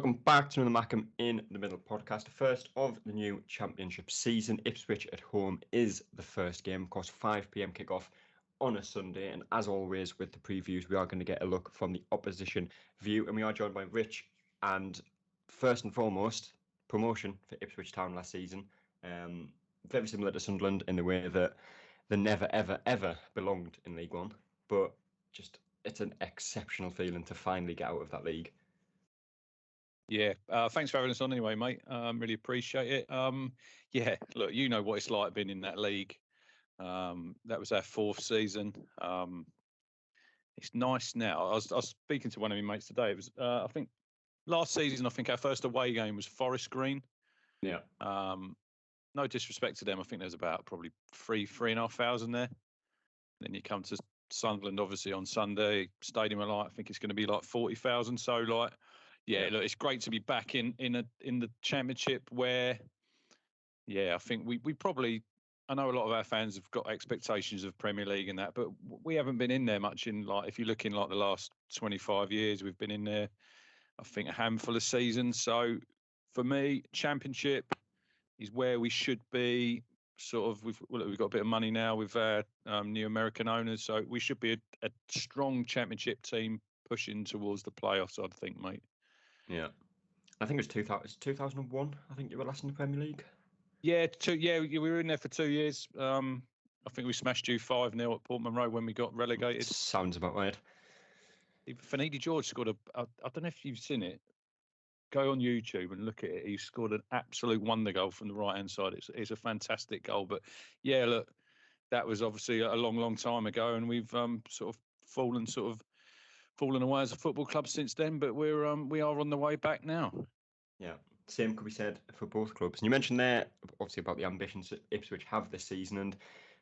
Welcome back to another Mackem in the Middle podcast, the first of the new championship season. Ipswich at home is the first game, of course, 5 p.m. kickoff on a Sunday. And as always with the previews, we are going to get a look from the opposition view. And we are joined by Rich. And first and foremost, promotion for Ipswich Town last season. Very similar to Sunderland in the way that they never, ever, ever belonged in League One. But just, it's an exceptional feeling to finally get out of that league. Yeah, thanks for having us on anyway, mate. Really appreciate it. Yeah, look, you know what it's like being in that league. That was our 4th season. It's nice now. I was speaking to one of my mates today. It was, I think, last season, I think our first away game was Forest Green. Yeah. No disrespect to them. I think there's about probably 3,500 there. Then you come to Sunderland, obviously, on Sunday. Stadium of Light, I think it's going to be like 40,000. So, like, yeah, look, it's great to be back in the championship where, yeah, I think we probably, I know a lot of our fans have got expectations of Premier League and that, but we haven't been in there much in, like, if you look in like the last 25 years, we've been in there, I think, a handful of seasons. So for me, championship is where we should be. Sort of, we've got a bit of money now with our new American owners, so we should be a strong championship team pushing towards the playoffs, I think, mate. Yeah, I think it was 2001. I think you were last in the Premier League. Yeah, we were in there for 2 years. I think we smashed you 5-0 at Portman Road when we got relegated. Sounds about right. Finidi George scored I don't know if you've seen it. Go on YouTube and look at it. He scored an absolute wonder goal from the right hand side. It's a fantastic goal. But yeah, look, that was obviously a long time ago, and we've sort of fallen away as a football club since then. But we are on the way back now. Yeah, same could be said for both clubs. And you mentioned there, obviously, about the ambitions that Ipswich have this season. And,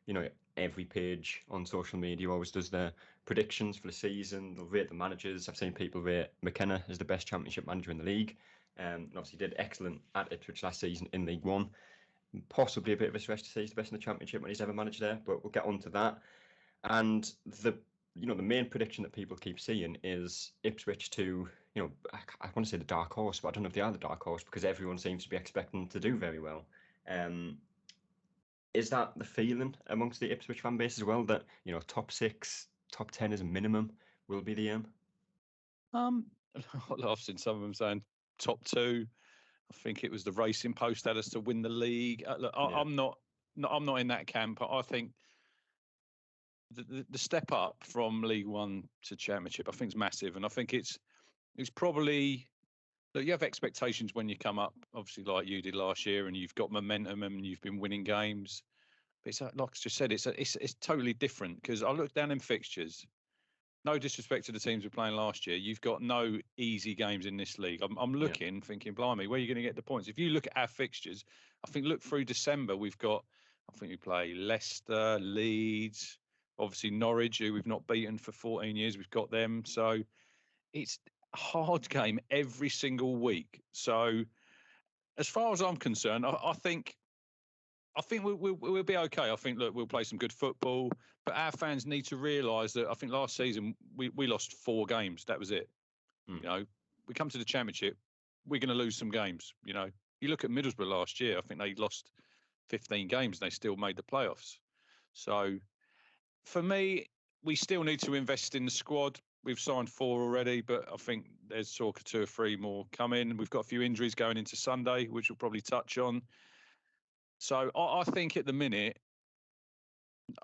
you know, every page on social media always does their predictions for the season. They'll rate the managers. I've seen people rate McKenna as the best championship manager in the league. And obviously did excellent at Ipswich last season in League One. Possibly a bit of a stretch to say he's the best in the championship when he's ever managed there, but we'll get on to that. And the main prediction that people keep seeing is Ipswich to, I want to say the dark horse, but I don't know if they are the dark horse because everyone seems to be expecting to do very well. Is that the feeling amongst the Ipswich fan base as well, that, top 6, top 10 is a minimum will be the aim? I've seen some of them saying top 2. I think it was the Racing Post had us to win the league. Look, I'm not in that camp. I think the step up from League One to Championship, I think, is massive, and I think it's probably, look, you have expectations when you come up, obviously, like you did last year, and you've got momentum and you've been winning games. But it's like I just said, it's totally different because I look down in fixtures. No disrespect to the teams we're playing last year, you've got no easy games in this league. I'm looking, thinking, blimey, where are you going to get the points? If you look at our fixtures, I think look through December, we've got, I think we play Leicester, Leeds, obviously Norwich, who we've not beaten for 14 years. We've got them. So it's a hard game every single week. So as far as I'm concerned, I think we'll be okay. I think, look, we'll play some good football, but our fans need to realise that I think last season we lost 4 games. That was it. We come to the Championship, we're going to lose some games. You look at Middlesbrough last year, I think they lost 15 games and they still made the playoffs. So for me, we still need to invest in the squad. We've signed 4 already, but I think there's talk of 2 or 3 more coming. We've got a few injuries going into Sunday, which we'll probably touch on. So I think at the minute,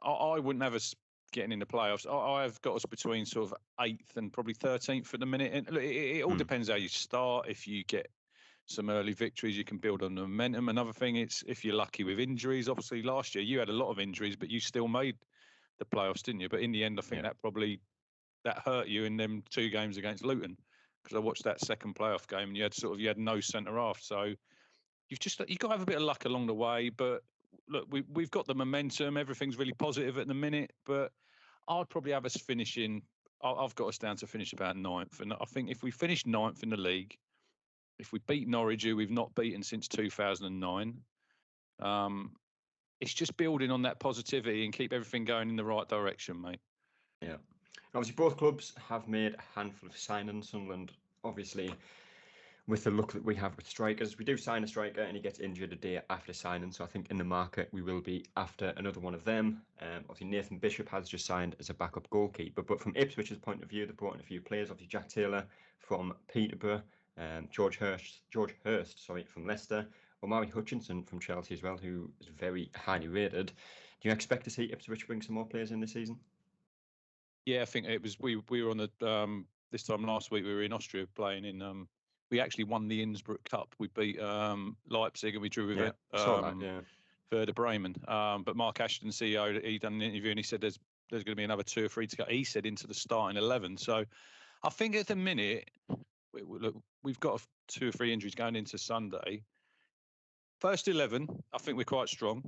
I wouldn't have us getting in the playoffs. I've got us between sort of 8th and probably 13th at the minute. And it all depends how you start. If you get some early victories, you can build on the momentum. Another thing, it's if you're lucky with injuries. Obviously, last year you had a lot of injuries, but you still made the playoffs, didn't you? But in the end, I think that hurt you in them 2 games against Luton, because I watched that second playoff game and you had no centre half. So you've got to have a bit of luck along the way. But look, we've got the momentum. Everything's really positive at the minute. But I'd probably have us finishing. I've got us down to finish about 9th, and I think if we finish 9th in the league, if we beat Norwich, who we've not beaten since 2009, it's just building on that positivity and keep everything going in the right direction, mate. Yeah. Obviously, both clubs have made a handful of signings. Sunderland, obviously, with the luck that we have with strikers, we do sign a striker and he gets injured a day after signing. So I think in the market we will be after another one of them. Obviously Nathan Bishop has just signed as a backup goalkeeper, but from Ipswich's point of view, they brought in a few players. Obviously Jack Taylor from Peterborough, George Hurst, from Leicester, Omari Hutchinson from Chelsea as well, who is very highly rated. Do you expect to see Ipswich bring some more players in this season? Yeah, I think it was. We were on the this time last week. We were in Austria playing in. We actually won the Innsbruck Cup. We beat Leipzig and we drew with Werder Bremen. But Mark Ashton, CEO, he done an interview and he said there's going to be another 2 or 3 to go. He said into the starting 11. So I think at the minute, look, we've got 2 or 3 injuries going into Sunday. First 11, I think we're quite strong.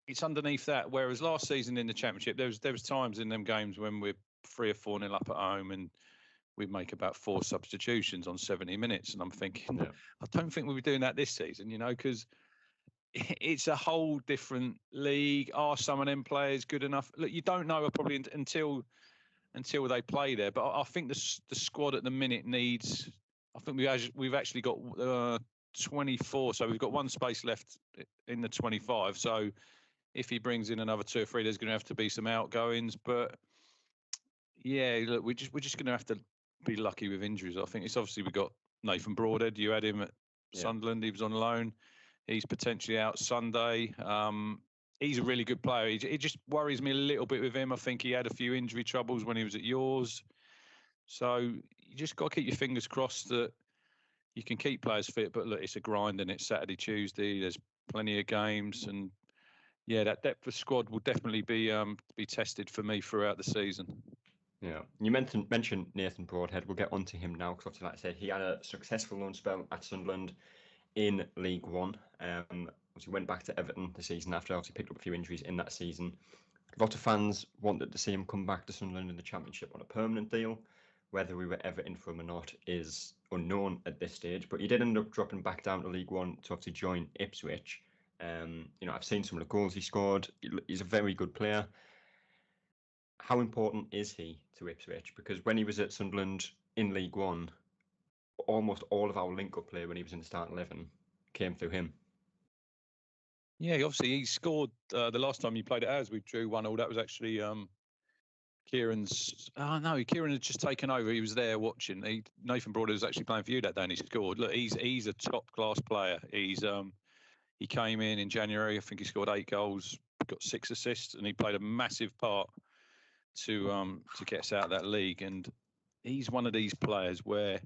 It's underneath that. Whereas last season in the Championship, there was times in them games when we're 3 or 4-0 up at home and we make about 4 substitutions on 70 minutes. And I'm thinking, I don't think we'll be doing that this season, because it's a whole different league. Are some of them players good enough? Look, you don't know probably until they play there. But I think the squad at the minute needs. I think we've actually got 24, so we've got 1 space left in the 25. So if he brings in another 2 or 3, there's going to have to be some outgoings. But yeah, look, we're just going to have to be lucky with injuries. I think it's obviously we've got Nathan Broadhead. You had him at Sunderland. He was on loan. He's potentially out Sunday. He's a really good player. It just worries me a little bit with him. I think he had a few injury troubles when he was at yours. So you just got to keep your fingers crossed that you can keep players fit. But look, it's a grind and it's Saturday, Tuesday. There's plenty of games. And yeah, that depth of squad will definitely be tested for me throughout the season. Yeah, you mentioned Nathan Broadhead. We'll get onto him now because, obviously, like I said, he had a successful loan spell at Sunderland in League One. He went back to Everton the season after. Obviously, picked up a few injuries in that season. A lot of fans wanted to see him come back to Sunderland in the Championship on a permanent deal. Whether we were ever in for him or not is unknown at this stage. But he did end up dropping back down to League One to obviously join Ipswich. I've seen some of the goals he scored. He's a very good player. How important is he to Ipswich? Because when he was at Sunderland in League One, almost all of our link-up play when he was in the starting 11 came through him. Yeah, obviously he scored the last time he played at ours. We drew 1-1. That was actually Kieran's. Kieran had just taken over. He was there watching. Nathan Broadhead was actually playing for you that day, and he scored. Look, he's a top-class player. He came in January. I think he scored 8 goals, got 6 assists, and he played a massive part to get us out of that league. And he's one of these players where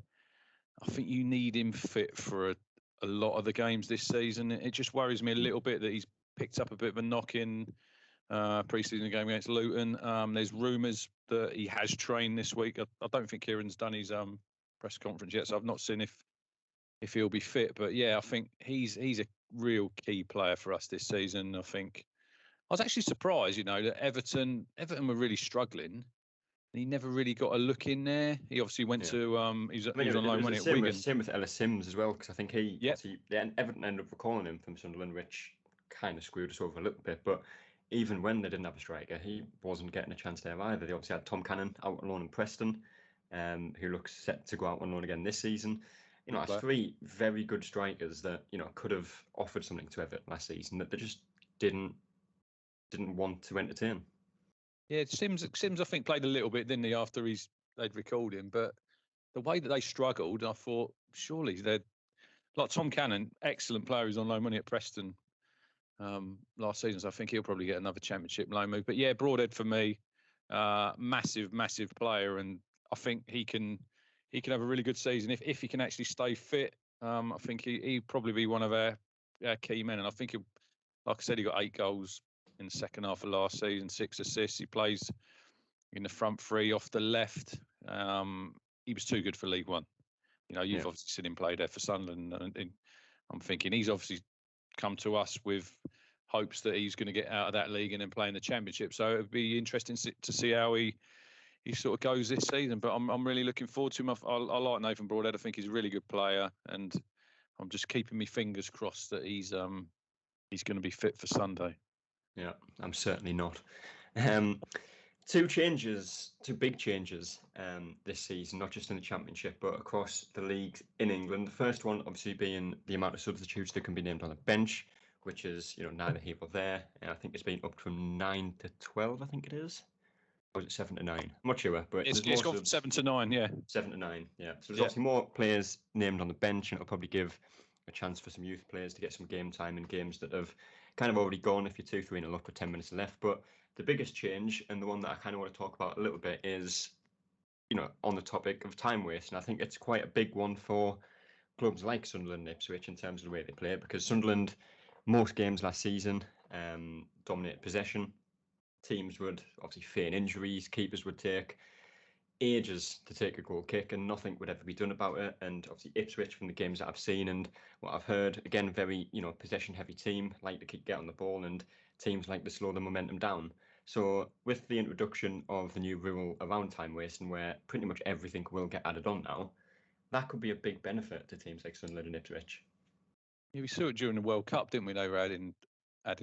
I think you need him fit for a lot of the games this season. It just worries me a little bit that he's picked up a bit of a knock in pre-season game against Luton. There's rumours that he has trained this week. I don't think Kieran's done his press conference yet, so I've not seen if he'll be fit. But yeah, I think he's a real key player for us this season. I think I was actually surprised, that Everton were really struggling. He never really got a look in there. He obviously went to he was on loan when at Wigan. Same with Ellis Sims as well, because I think Everton ended up recalling him from Sunderland, which kind of screwed us over a little bit. But even when they didn't have a striker, he wasn't getting a chance there either. They obviously had Tom Cannon out on loan in Preston, who looks set to go out on loan again this season. That's 3 very good strikers that could have offered something to Everton last season that they just didn't want to entertain. Yeah, Sims I think played a little bit, didn't he, after they'd recalled him. But the way that they struggled, I thought surely they're like Tom Cannon, excellent player who's on loan money at Preston last season. So I think he'll probably get another Championship loan move. But yeah, Broadhead for me, massive player, and I think he can have a really good season if he can actually stay fit. I think he'd probably be one of our key men, and I think like I said, he got 8 goals in the second half of last season, 6 assists. He plays in the front 3 off the left. He was too good for League One. You've obviously seen him play there for Sunderland, and I'm thinking he's obviously come to us with hopes that he's going to get out of that league and then play in the Championship. So it would be interesting to see how he sort of goes this season. But I'm really looking forward to him. I like Nathan Broadhead. I think he's a really good player, and I'm just keeping my fingers crossed that he's going to be fit for Sunday. Yeah, I'm certainly not. two big changes this season, not just in the Championship, but across the leagues in England. The first one, obviously, being the amount of substitutes that can be named on the bench, which is, neither here nor there. And I think it's been up from 9 to 12, I think it is. Or is it 7 to 9? I'm not sure, but it's gone from 7 to 9, yeah. 7 to 9, yeah. So there's obviously more players named on the bench, and it'll probably give a chance for some youth players to get some game time in games that have kind of already gone if you're 2-3-0 up with 10 minutes left. But the biggest change, and the one that I kind of want to talk about a little bit, is, on the topic of time waste. And I think it's quite a big one for clubs like Sunderland and Ipswich in terms of the way they play, because Sunderland, most games last season, dominated possession. Teams would obviously feign injuries, keepers would take ages to take a goal kick and nothing would ever be done about it. And obviously Ipswich, from the games that I've seen and what I've heard, again, very, possession heavy team, like to get on the ball, and teams like to slow the momentum down. So with the introduction of the new rule around time wasting, where pretty much everything will get added on now, that could be a big benefit to teams like Sunderland and Ipswich. Yeah, we saw it during the World Cup, didn't we? They were adding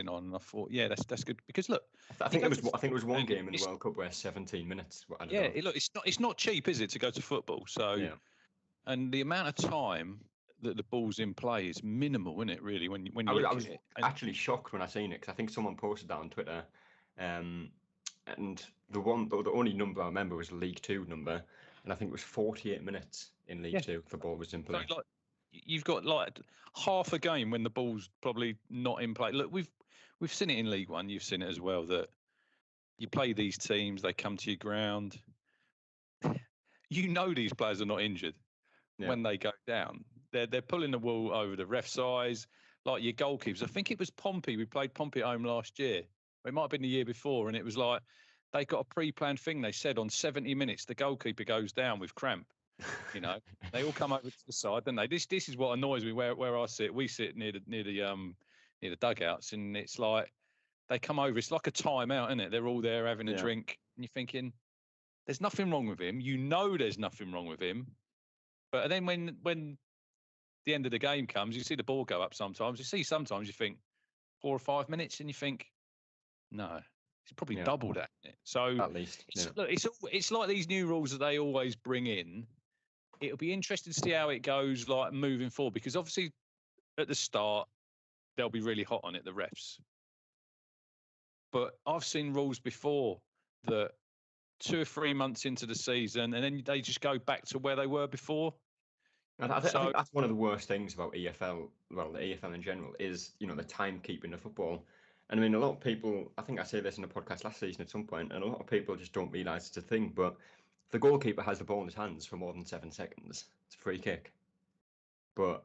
on, and I thought, yeah, that's good, because look, I think it was one game in the World Cup where 17 minutes were added on. Look, it's not cheap, is it, to go to football? So, yeah. And the amount of time that the ball's in play is minimal, isn't it? Really, when you I was actually shocked when I seen it, because I think someone posted that on Twitter, and the only number I remember was the League Two number, and I think it was 48 minutes in League Two the ball was in play. So, you've got like half a game when the ball's probably not in play. Look, we've seen it in League One. You've seen it as well, that you play these teams, they come to your ground. These players are not injured when they go down. They're pulling the wool over the ref's eyes, like your goalkeepers. I think it was Pompey. We played Pompey at home last year. It might have been the year before, and it was like they got a pre-planned thing. They said on 70 minutes the goalkeeper goes down with cramp. They all come over to the side, don't they? This is what annoys me. Where I sit, we sit near the dugouts, and it's like they come over. It's like a timeout, isn't it? They're all there having a drink, and you're thinking, there's nothing wrong with him. There's nothing wrong with him. But then when the end of the game comes, you see the ball go up sometimes. Sometimes you think 4 or 5 minutes, and you think, no, it's probably double that. So at least, look, it's like these new rules that they always bring in. It'll be interesting to see how it goes, like moving forward, because obviously at the start they'll be really hot on it, the refs. But I've seen rules before that 2 or 3 months into the season, and then they just go back to where they were before. I think that's one of the worst things about EFL, well, the EFL in general, is, the timekeeping of football. And I mean, a lot of people, I think I said this in a podcast last season at some point, and a lot of people just don't realise it's a thing, but if the goalkeeper has the ball in his hands for more than 7 seconds, it's a free kick. But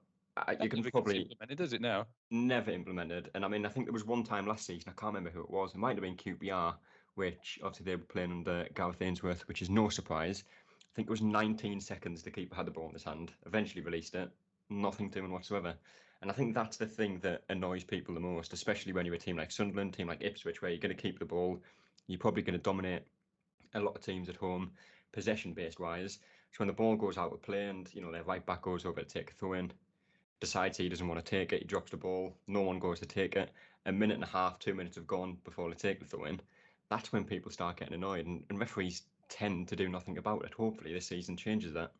you can probably... implemented, is it now? Never implemented. And I mean, I think there was one time last season, I can't remember who it was, it might have been QPR, which obviously they were playing under Gareth Ainsworth, which is no surprise. I think it was 19 seconds the keeper had the ball in his hand, eventually released it, nothing doing whatsoever. And I think that's the thing that annoys people the most, especially when you're a team like Sunderland, team like Ipswich, where you're going to keep the ball. You're probably going to dominate a lot of teams at home, possession-based wise. So when the ball goes out of play and, their right back goes over to take a throw-in, decides he doesn't want to take it, he drops the ball, no one goes to take it, a minute and a half, 2 minutes have gone before they take the throw-in, that's when people start getting annoyed, and referees tend to do nothing about it. Hopefully this season changes that.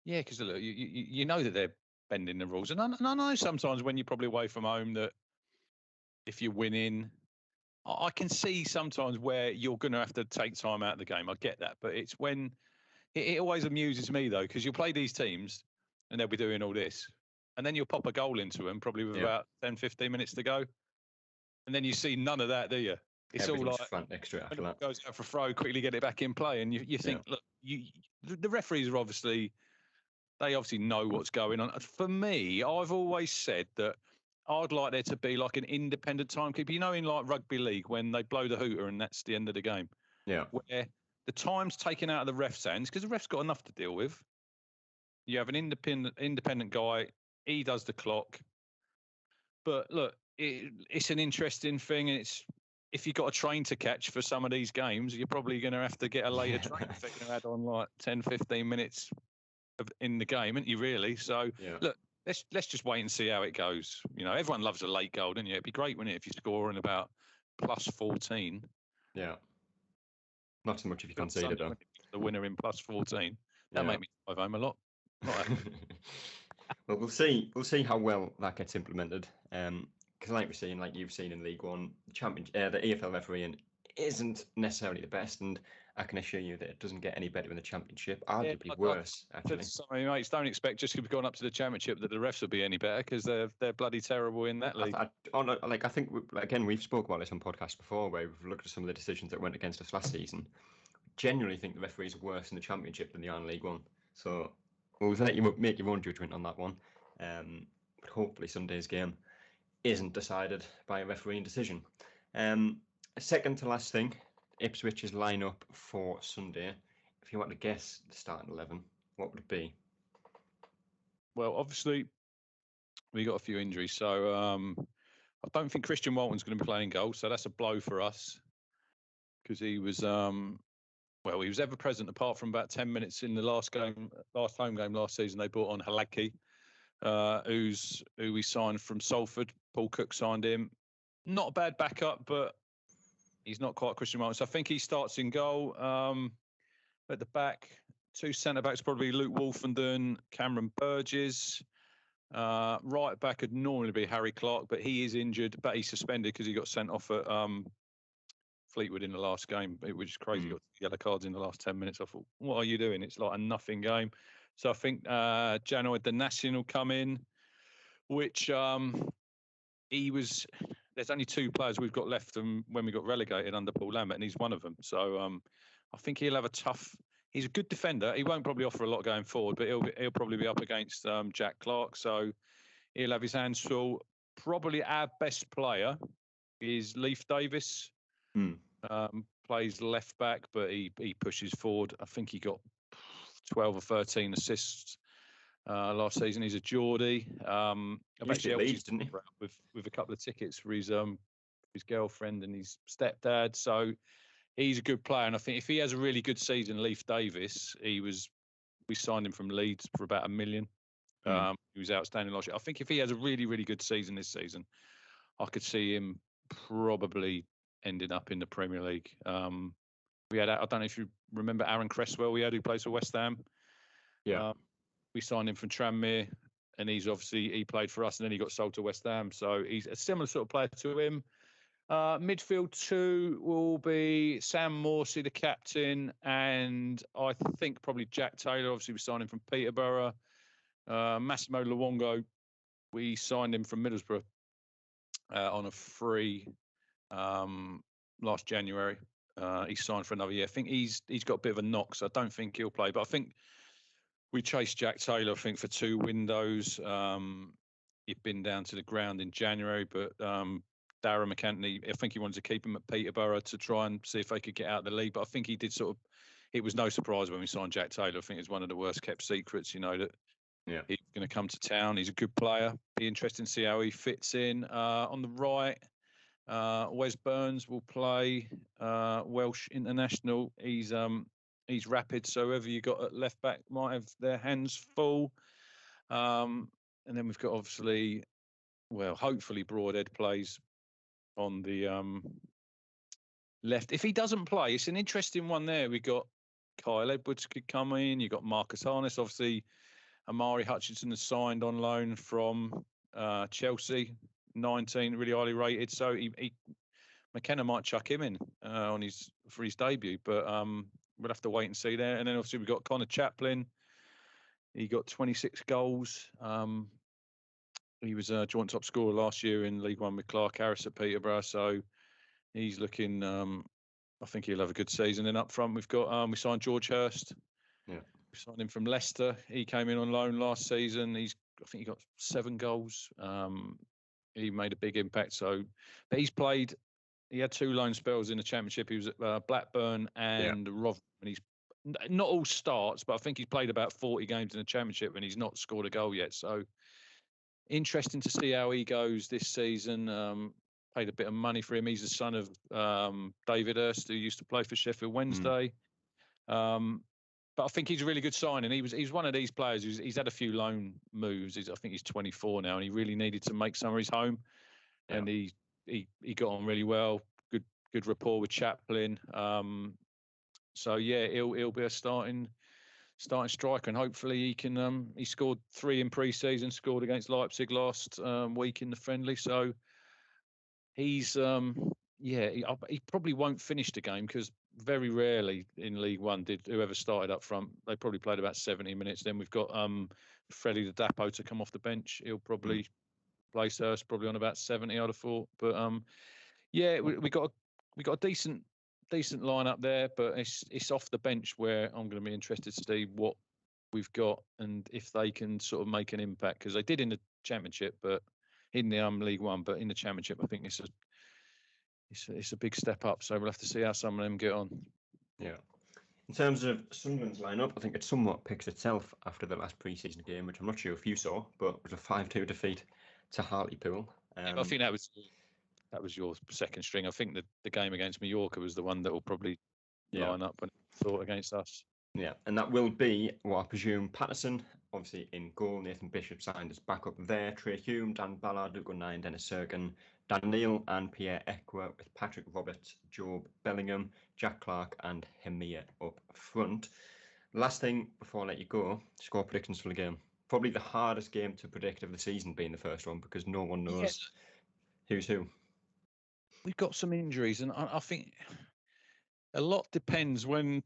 Yeah, because you know that they're bending the rules. And I know sometimes when you're probably away from home that if you're winning, I can see sometimes where you're going to have to take time out of the game. I get that. But it's when it always amuses me, though, because you'll play these teams and they'll be doing all this. And then you'll pop a goal into them probably with about 10, 15 minutes to go. And then you see none of that, do you? It's all like frantic straight after that. Goes out for a throw, quickly get it back in play. And you think, look, the referees are they obviously know what's going on. For me, I've always said that I'd like there to be like an independent timekeeper. In like rugby league when they blow the hooter and that's the end of the game. Yeah. Where the time's taken out of the ref's hands because the ref's got enough to deal with. You have an independent guy. He does the clock. But look, it's an interesting thing, and if you've got a train to catch for some of these games, you're probably going to have to get a later train if they're going to add on like 10, 15 minutes in the game, aren't you, really? So, look, let's just wait and see how it goes. Everyone loves a late goal, don't you? It'd be great, wouldn't it, if you score in about plus 14. Yeah. Not so much if you conceded, though. The winner in +14. That Yeah. make me drive home a lot. Well, we'll see. We'll see how well that gets implemented. Because like we're seeing, like you've seen in League One, the EFL refereeing isn't necessarily the best, and I can assure you that it doesn't get any better in the Championship. Arguably worse, actually. Sorry, mates, don't expect just because we've gone up to the Championship that the refs will be any better, because they're bloody terrible in that league. I think again we've spoke about this on podcasts before, where we've looked at some of the decisions that went against us last season. Genuinely think the referees are worse in the Championship than they are in League One. So we'll let you make your own judgment on that one. But hopefully Sunday's game isn't decided by a refereeing decision. Second to last thing, Ipswich's lineup for Sunday. If you want to guess the starting 11, what would it be? Well, obviously, we got a few injuries, so I don't think Christian Walton's going to be playing goal, so that's a blow for us, because he was he was ever present apart from about 10 minutes in the last home game last season. They brought on Halaki, who we signed from Salford. Paul Cook signed him. Not a bad backup, but he's not quite Christian Walton. So I think he starts in goal. At the back, two centre-backs, probably Luke Wolfenden, Cameron Burgess. Right back would normally be Harry Clark, but he is injured, but he's suspended because he got sent off at Fleetwood in the last game, which is crazy. Got yellow cards in the last 10 minutes. I thought, what are you doing? It's like a nothing game. So I think Janoid Danasian will come in, which there's only two players we've got left from when we got relegated under Paul Lambert, and he's one of them. So I think he'll have a tough. He's a good defender. He won't probably offer a lot going forward, but he'll probably be up against Jack Clark. So he'll have his hands full. Probably our best player is Leif Davis. Plays left back, but he pushes forward. I think he got 12 or 13 assists last season. He's a Geordie. I've actually Leeds, didn't he? With a couple of tickets for his girlfriend and his stepdad. So he's a good player, and I think if he has a really good season, Leif Davis, we signed him from Leeds for about $1 million. He was outstanding last year. I think if he has a really, really good season this season, I could see him probably ending up in the Premier League. We had, I don't know if you remember Aaron Cresswell, who plays for West Ham. Yeah. We signed him from Tranmere, and he played for us, and then he got sold to West Ham. So he's a similar sort of player to him. Midfield 2 will be Sam Morsey, the captain, and I think probably Jack Taylor. Obviously, we signed him from Peterborough. Massimo Luongo, we signed him from Middlesbrough on a free last January. He signed for another year. I think he's got a bit of a knock, so I don't think he'll play. But I think we chased Jack Taylor, I think, for 2 windows. He'd been down to the ground in January, but Darren McAntony, I think he wanted to keep him at Peterborough to try and see if they could get out of the league. But I think he did it was no surprise when we signed Jack Taylor. I think it's one of the worst kept secrets, that he's going to come to town. He's a good player. Be interesting to see how he fits in. On the right, Wes Burns will play Welsh international. He's rapid, so whoever you got at left back might have their hands full. And then we've got obviously, hopefully Broadhead plays on the left. If he doesn't play, it's an interesting one there. We got Kyle Edwards could come in. You got Marcus Harness. Obviously, Amari Hutchinson has signed on loan from Chelsea, 19, really highly rated. So McKenna might chuck him in for his debut, but we'll have to wait and see there. And then obviously we've got Connor Chaplin. He got 26 goals. He was a joint top scorer last year in League One with Clark Harris at Peterborough. So he's looking. I think he'll have a good season. And up front we've got we signed George Hurst. Yeah, we signed him from Leicester. He came in on loan last season. I think he got 7 goals. He made a big impact. But he's played. He had 2 loan spells in the Championship. He was at Blackburn and Rotherham. And he's not all starts, but I think he's played about 40 games in the Championship and he's not scored a goal yet. So interesting to see how he goes this season. Paid a bit of money for him. He's the son of David Hurst, who used to play for Sheffield Wednesday. But I think he's a really good signing. He's one of these players he's had a few loan moves. I think he's 24 now, and he really needed to make some of his home. Yeah. And he got on really well. Good rapport with Chaplin. So yeah, he'll be a starting striker, and hopefully he can. He scored 3 in pre-season, scored against Leipzig last week in the friendly. So he's he probably won't finish the game because very rarely in League One did whoever started up front. They probably played about 70 minutes. Then we've got Freddie the Dapo to come off the bench. He'll probably place us probably on about 70, I'd have thought. But we got a decent lineup there, but it's off the bench where I'm going to be interested to see what we've got and if they can sort of make an impact, because they did in the Championship, but in the League One, but in the Championship, I think it's a big step up. So we'll have to see how some of them get on. Yeah. In terms of Sunderland's lineup, I think it somewhat picks itself after the last pre-season game, which I'm not sure if you saw, but it was a 5-2 defeat to Hartlepool. I think that was your second string. I think the game against Mallorca was the one that will probably line up when thought against us. Yeah, and that will be what I presume Patterson, obviously in goal. Nathan Bishop signed as backup there. Trey Hume, Dan Ballard, Luke O'Nien, Dennis Serkin, Dan Neil and Pierre Ekwa with Patrick Roberts, Job Bellingham, Jack Clark and Hemir up front. Last thing before I let you go, score predictions for the game. Probably the hardest game to predict of the season being the first one because no one knows who's who. We've got some injuries, and I think a lot depends when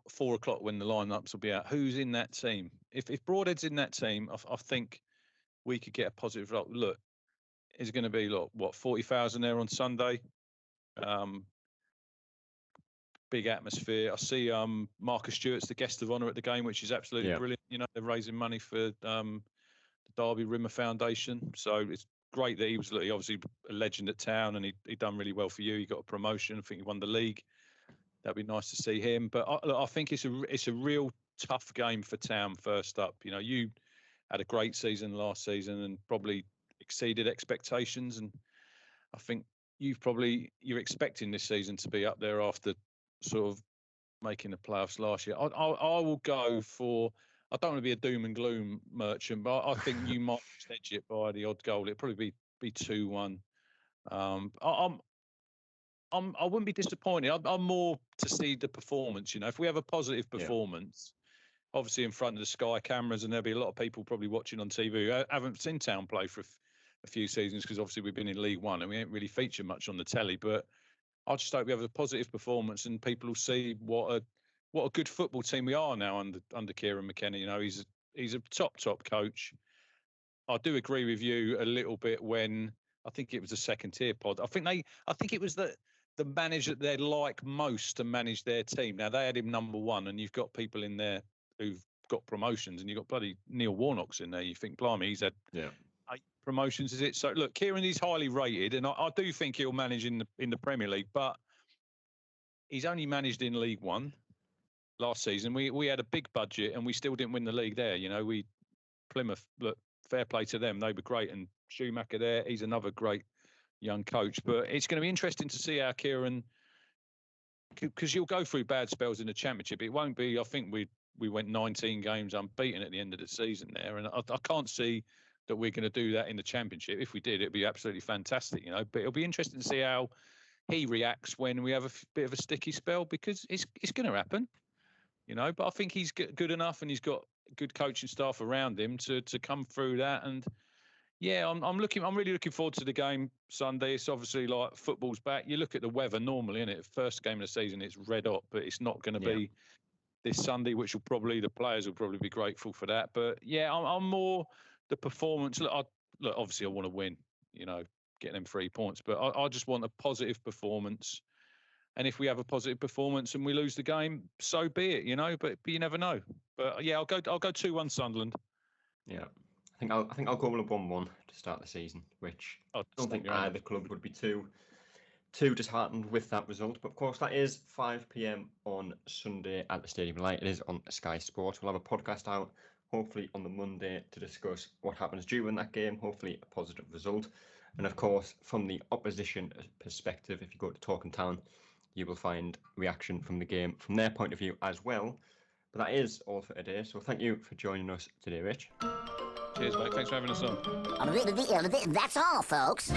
4 o'clock when the lineups will be out. Who's in that team? If Broadhead's in that team, I think we could get a positive result. Look, is going to be 40,000 there on Sunday. Big atmosphere. I see Marcus Stewart's the guest of honour at the game, which is absolutely brilliant. You know, they're raising money for the Derby Rimmer Foundation, so it's great that he was obviously a legend at Town, and he done really well for you. He got a promotion. I think he won the league. That'd be nice to see him. But I think it's a real tough game for Town first up. You know, you had a great season last season and probably exceeded expectations, and I think you're expecting this season to be up there after sort of making the playoffs last year. I will go for. I don't want to be a doom and gloom merchant, but I think you might edge it by the odd goal. It'd probably be 2-1. I wouldn't be disappointed. I'm more to see the performance. You know, if we have a positive performance, obviously in front of the Sky cameras, and there'll be a lot of people probably watching on TV who haven't seen Town play for a few seasons because obviously we've been in League One and we ain't really featured much on the telly. But I just hope we have a positive performance and people will see what a good football team we are now under Kieran McKenna. You know, he's a top coach. I do agree with you a little bit when I think it was a second tier pod. I think it was the manager that they'd like most to manage their team. Now they had him number one, and you've got people in there who've got promotions, and you've got bloody Neil Warnock's in there. You think, blimey, he's had 8 promotions, is it? So look, Kieran is highly rated, and I do think he'll manage in the Premier League, but he's only managed in League One. Last season, we had a big budget and we still didn't win the league there. You know, Plymouth, look, fair play to them. They were great. And Schumacher there, he's another great young coach. But it's going to be interesting to see how Kieran, because you'll go through bad spells in the Championship. It won't be, I think we went 19 games unbeaten at the end of the season there. And I can't see that we're going to do that in the Championship. If we did, it'd be absolutely fantastic, you know. But it'll be interesting to see how he reacts when we have a bit of a sticky spell, because it's going to happen. You know, but I think he's good enough, and he's got good coaching staff around him to come through that. And yeah, I'm really looking forward to the game Sunday. It's obviously like football's back. You look at the weather normally, isn't it? First game of the season, it's red hot, but it's not going to be this Sunday, which the players will probably be grateful for that. But yeah, I'm more the performance. Look, obviously I want to win, you know, get them 3 points, but I just want a positive performance. And if we have a positive performance and we lose the game, so be it, you know. But you never know. But yeah, I'll go 2-1 Sunderland. Yeah, I think I'll go with a 1-1 to start the season, which I don't think either club would be too disheartened with that result. But of course, that is 5 p.m. on Sunday at the Stadium Light. It is on Sky Sports. We'll have a podcast out hopefully on the Monday to discuss what happens during that game. Hopefully, a positive result. And of course, from the opposition perspective, if you go to TalkingTown, you will find reaction from the game from their point of view as well. But that is all for today. So thank you for joining us today, Rich. Cheers, mate. Thanks for having us on. That's all, folks.